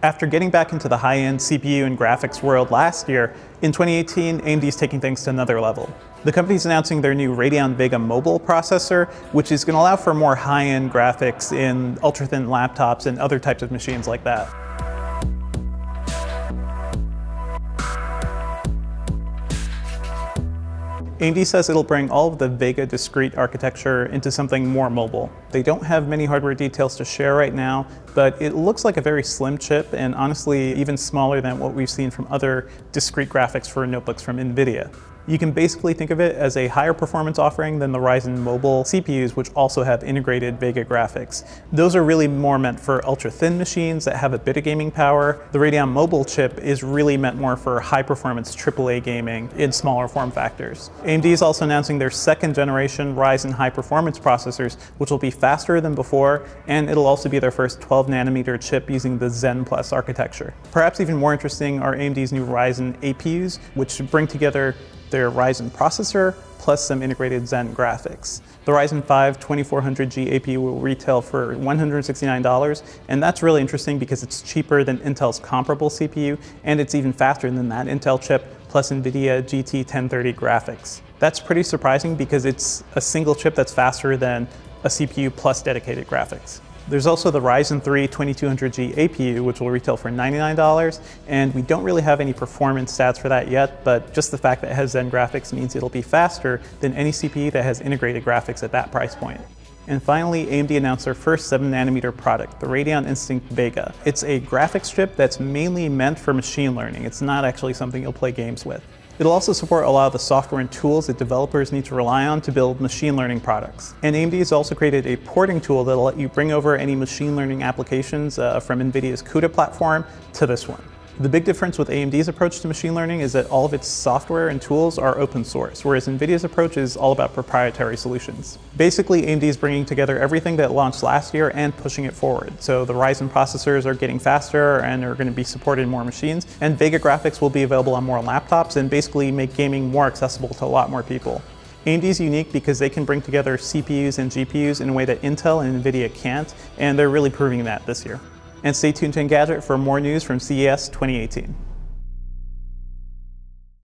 After getting back into the high-end CPU and graphics world last year, in 2018, AMD is taking things to another level. The company's announcing their new Radeon Vega mobile processor, which is going to allow for more high-end graphics in ultra-thin laptops and other types of machines like that. AMD says it'll bring all of the Vega discrete architecture into something more mobile. They don't have many hardware details to share right now, but it looks like a very slim chip and honestly even smaller than what we've seen from other discrete graphics for notebooks from NVIDIA. You can basically think of it as a higher performance offering than the Ryzen mobile CPUs, which also have integrated Vega graphics. Those are really more meant for ultra-thin machines that have a bit of gaming power. The Radeon mobile chip is really meant more for high-performance AAA gaming in smaller form factors. AMD is also announcing their second generation Ryzen high-performance processors, which will be faster than before, and it'll also be their first 12nm chip using the Zen Plus architecture. Perhaps even more interesting are AMD's new Ryzen APUs, which bring together their Ryzen processor plus some integrated Zen graphics. The Ryzen 5 2400G APU will retail for $169, and that's really interesting because it's cheaper than Intel's comparable CPU, and it's even faster than that Intel chip plus NVIDIA GT 1030 graphics. That's pretty surprising because it's a single chip that's faster than a CPU plus dedicated graphics. There's also the Ryzen 3 2200G APU, which will retail for $99, and we don't really have any performance stats for that yet, but just the fact that it has Zen graphics means it'll be faster than any CPU that has integrated graphics at that price point. And finally, AMD announced their first 7nm product, the Radeon Instinct Vega. It's a graphics chip that's mainly meant for machine learning. It's not actually something you'll play games with. It'll also support a lot of the software and tools that developers need to rely on to build machine learning products. And AMD has also created a porting tool that'll let you bring over any machine learning applications from NVIDIA's CUDA platform to this one. The big difference with AMD's approach to machine learning is that all of its software and tools are open source, whereas NVIDIA's approach is all about proprietary solutions. Basically, AMD is bringing together everything that launched last year and pushing it forward. So the Ryzen processors are getting faster and are going to be supported in more machines, and Vega graphics will be available on more laptops and basically make gaming more accessible to a lot more people. AMD is unique because they can bring together CPUs and GPUs in a way that Intel and NVIDIA can't, and they're really proving that this year. And stay tuned to Engadget for more news from CES 2018.